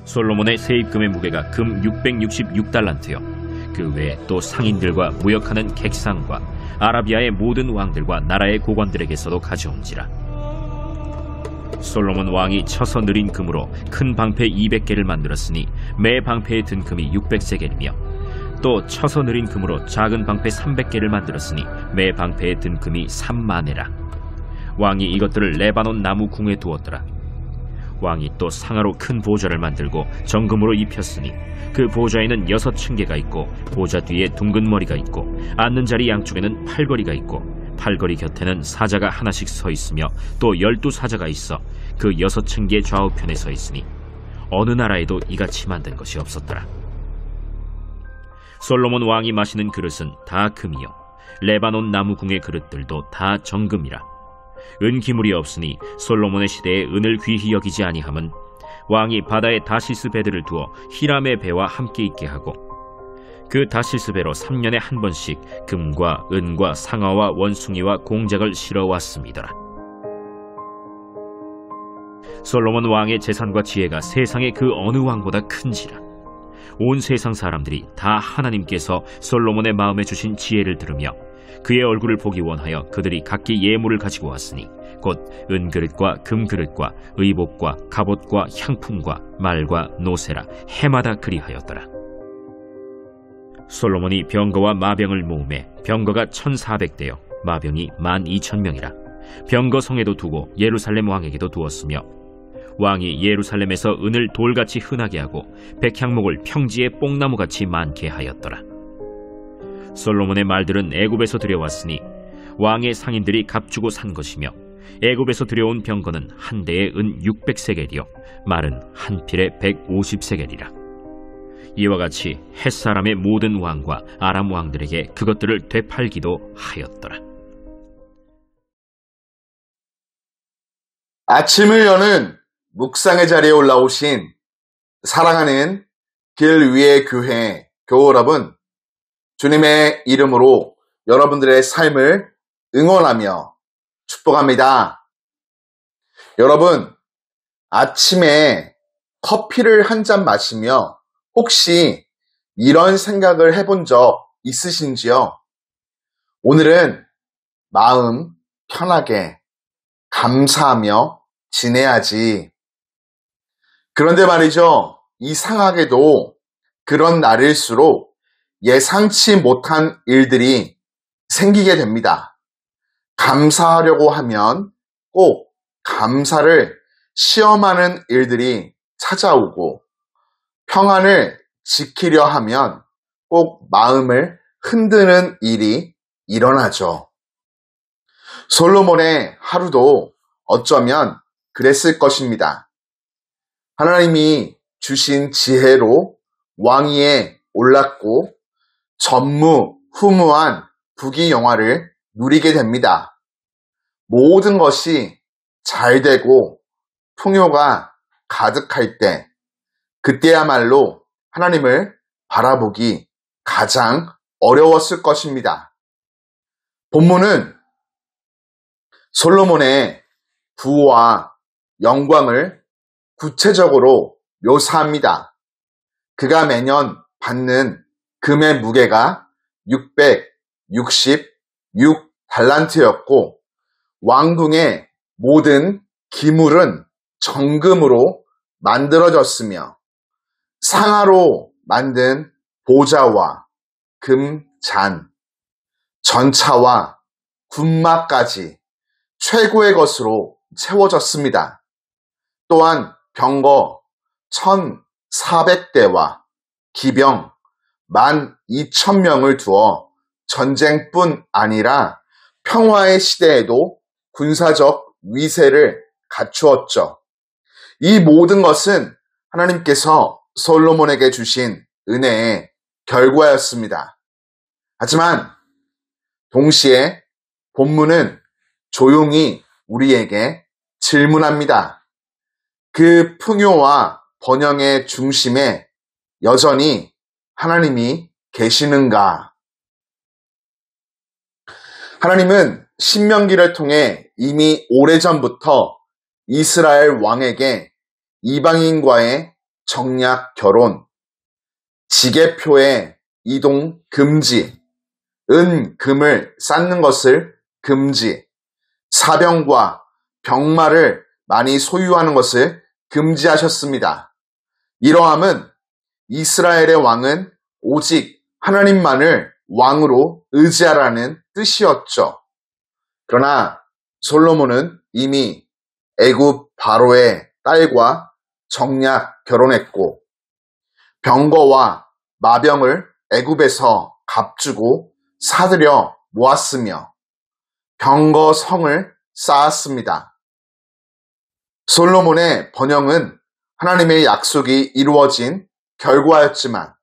솔로몬의 세입금의 무게가 금 666달란트요. 그 외에 또 상인들과 무역하는 객상과 아라비아의 모든 왕들과 나라의 고관들에게서도 가져온지라. 솔로몬 왕이 쳐서 느린 금으로 큰 방패 200개를 만들었으니 매 방패에 든 금이 600세겔이며 또 쳐서 느린 금으로 작은 방패 300개를 만들었으니 매 방패에 든 금이 3만회라. 왕이 이것들을 레바논 나무 궁에 두었더라. 왕이 또 상아로 큰 보좌를 만들고 정금으로 입혔으니 그 보좌에는 6층계가 있고 보좌 뒤에 둥근 머리가 있고 앉는 자리 양쪽에는 팔걸이가 있고 팔걸이 곁에는 사자가 하나씩 서 있으며 또 12사자가 있어 그 6층계 좌우편에 서 있으니 어느 나라에도 이같이 만든 것이 없었더라. 솔로몬 왕이 마시는 그릇은 다 금이요 레바논 나무궁의 그릇들도 다 정금이라. 은기물이 없으니 솔로몬의 시대에 은을 귀히 여기지 아니함은 왕이 바다에 다시스 배들을 두어 히람의 배와 함께 있게 하고 그 다시스 배로 3년에 한 번씩 금과 은과 상아와 원숭이와 공작을 실어왔습니다. 솔로몬 왕의 재산과 지혜가 세상의 그 어느 왕보다 큰지라. 온 세상 사람들이 다 하나님께서 솔로몬의 마음에 주신 지혜를 들으며 그의 얼굴을 보기 원하여 그들이 각기 예물을 가지고 왔으니 곧 은그릇과 금그릇과 의복과 갑옷과 향품과 말과 노새라 해마다 그리하였더라. 솔로몬이 병거와 마병을 모으매 병거가 1400대요 마병이 12,000명이라. 병거성에도 두고 예루살렘 왕에게도 두었으며 왕이 예루살렘에서 은을 돌같이 흔하게 하고 백향목을 평지에 뽕나무같이 많게 하였더라. 솔로몬의 말들은 애굽에서 들여왔으니 왕의 상인들이 값주고 산 것이며 애굽에서 들여온 병거는 한 대에 은 600세겔이요 말은 한 필에 150세겔이라. 이와 같이 헷사람의 모든 왕과 아람 왕들에게 그것들을 되팔기도 하였더라. 아침을 여는 묵상의 자리에 올라오신 사랑하는 길 위의 교회 교우 여러분, 주님의 이름으로 여러분들의 삶을 응원하며 축복합니다. 여러분, 아침에 커피를 한 잔 마시며 혹시 이런 생각을 해본 적 있으신지요? 오늘은 마음 편하게 감사하며 지내야지. 그런데 말이죠, 이상하게도 그런 날일수록 예상치 못한 일들이 생기게 됩니다. 감사하려고 하면 꼭 감사를 시험하는 일들이 찾아오고 평안을 지키려 하면 꼭 마음을 흔드는 일이 일어나죠. 솔로몬의 하루도 어쩌면 그랬을 것입니다. 하나님이 주신 지혜로 왕위에 올랐고 전무후무한 부귀영화를 누리게 됩니다. 모든 것이 잘 되고 풍요가 가득할 때, 그때야말로 하나님을 바라보기 가장 어려웠을 것입니다. 본문은 솔로몬의 부와 영광을 구체적으로 묘사합니다. 그가 매년 받는 금의 무게가 666달란트였고 왕궁의 모든 기물은 정금으로 만들어졌으며 상아로 만든 보좌와 금잔, 전차와 군마까지 최고의 것으로 채워졌습니다. 또한 병거 1,400대와 기병 12,000명을 두어 전쟁뿐 아니라 평화의 시대에도 군사적 위세를 갖추었죠. 이 모든 것은 하나님께서 솔로몬에게 주신 은혜의 결과였습니다. 하지만 동시에 본문은 조용히 우리에게 질문합니다. 그 풍요와 번영의 중심에 여전히 하나님이 계시는가? 하나님은 신명기를 통해 이미 오래전부터 이스라엘 왕에게 이방인과의 정략 결혼, 지게표의 이동 금지, 금을 쌓는 것을 금지, 사병과 병마를 많이 소유하는 것을 금지하셨습니다. 이러함은 이스라엘의 왕은 오직 하나님만을 왕으로 의지하라는 뜻이었죠. 그러나 솔로몬은 이미 애굽 바로의 딸과 정략 결혼했고 병거와 마병을 애굽에서 값주고 사들여 모았으며 병거성을 쌓았습니다. 솔로몬의 번영은 하나님의 약속이 이루어진 결과였지만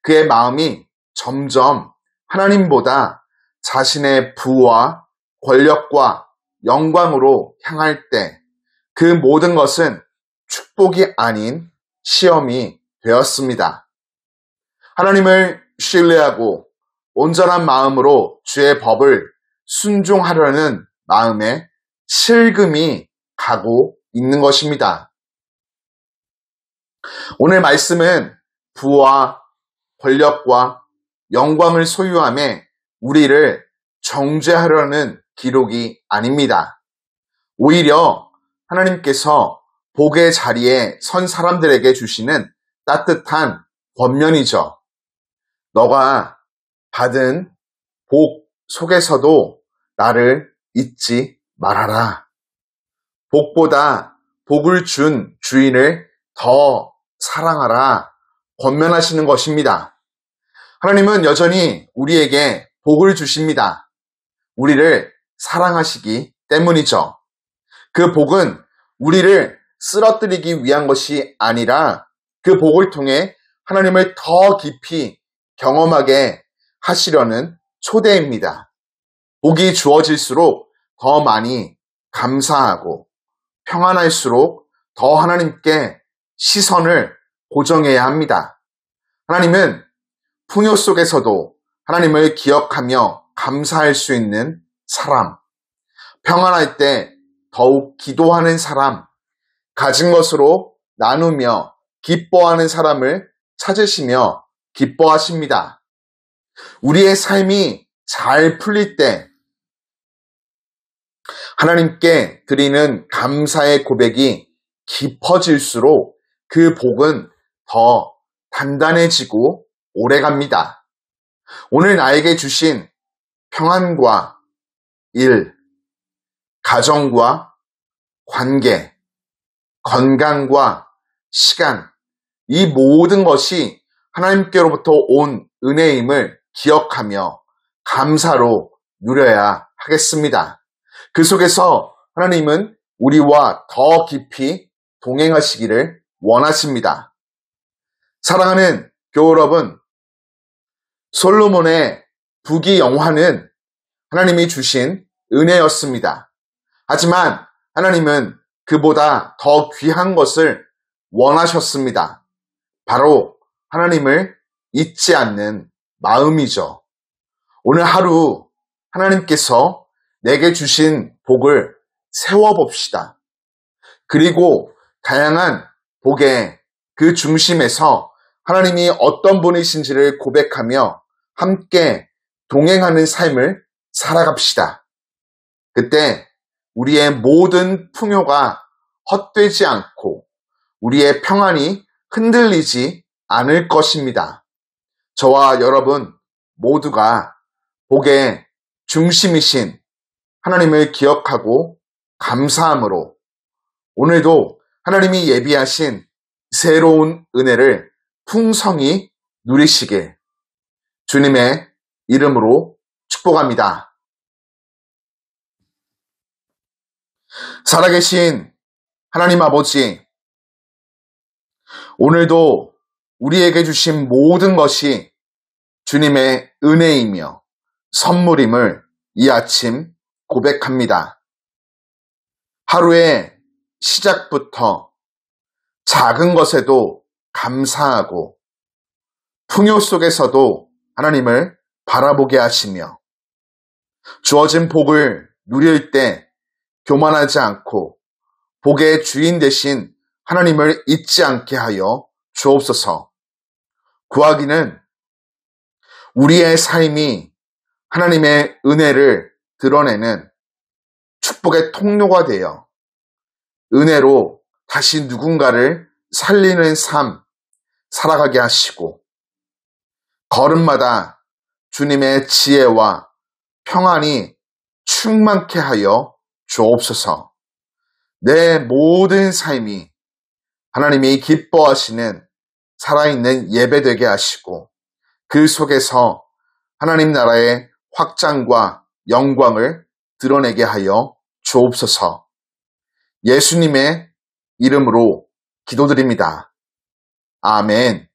그의 마음이 점점 하나님보다 자신의 부와 권력과 영광으로 향할 때 그 모든 것은 축복이 아닌 시험이 되었습니다. 하나님을 신뢰하고 온전한 마음으로 주의 법을 순종하려는 마음에 실금이 가고 있는 것입니다. 오늘 말씀은 부와 권력과 영광을 소유함에 우리를 정죄하려는 기록이 아닙니다. 오히려 하나님께서 복의 자리에 선 사람들에게 주시는 따뜻한 권면이죠. 너가 받은 복 속에서도 나를 잊지 말아라. 복보다 복을 준 주인을 더 사랑하라 권면하시는 것입니다. 하나님은 여전히 우리에게 복을 주십니다. 우리를 사랑하시기 때문이죠. 그 복은 우리를 쓰러뜨리기 위한 것이 아니라 그 복을 통해 하나님을 더 깊이 경험하게 하시려는 초대입니다. 복이 주어질수록 더 많이 감사하고 평안할수록 더 하나님께 시선을 고정해야 합니다. 하나님은 풍요 속에서도 하나님을 기억하며 감사할 수 있는 사람, 평안할 때 더욱 기도하는 사람, 가진 것으로 나누며 기뻐하는 사람을 찾으시며 기뻐하십니다. 우리의 삶이 잘 풀릴 때 하나님께 드리는 감사의 고백이 깊어질수록 그 복은 더 단단해지고 오래갑니다. 오늘 나에게 주신 평안과 일, 가정과 관계, 건강과 시간, 이 모든 것이 하나님께로부터 온 은혜임을 기억하며 감사로 누려야 하겠습니다. 그 속에서 하나님은 우리와 더 깊이 동행하시기를 원하십니다. 사랑하는 교우 여러분, 솔로몬의 부귀영화는 하나님이 주신 은혜였습니다. 하지만 하나님은 그보다 더 귀한 것을 원하셨습니다. 바로 하나님을 잊지 않는 마음이죠. 오늘 하루 하나님께서 내게 주신 복을 세워봅시다. 그리고 다양한 복의 그 중심에서 하나님이 어떤 분이신지를 고백하며 함께 동행하는 삶을 살아갑시다. 그때 우리의 모든 풍요가 헛되지 않고 우리의 평안이 흔들리지 않을 것입니다. 저와 여러분 모두가 복의 중심이신 하나님을 기억하고 감사함으로 오늘도 하나님이 예비하신 새로운 은혜를 풍성히 누리시길 주님의 이름으로 축복합니다. 살아계신 하나님 아버지, 오늘도 우리에게 주신 모든 것이 주님의 은혜이며 선물임을 이 아침 고백합니다. 하루의 시작부터 작은 것에도 감사하고 풍요 속에서도 하나님을 바라보게 하시며 주어진 복을 누릴 때 교만하지 않고 복의 주인 되신 하나님을 잊지 않게 하여 주옵소서. 구하기는 우리의 삶이 하나님의 은혜를 드러내는 축복의 통로가 되어 은혜로 다시 누군가를 살리는 삶 살아가게 하시고 걸음마다 주님의 지혜와 평안이 충만케 하여 주옵소서. 내 모든 삶이 하나님이 기뻐하시는 살아있는 예배되게 하시고 그 속에서 하나님 나라의 확장과 영광을 드러내게 하여 주옵소서. 예수님의 이름으로 기도드립니다. 아멘.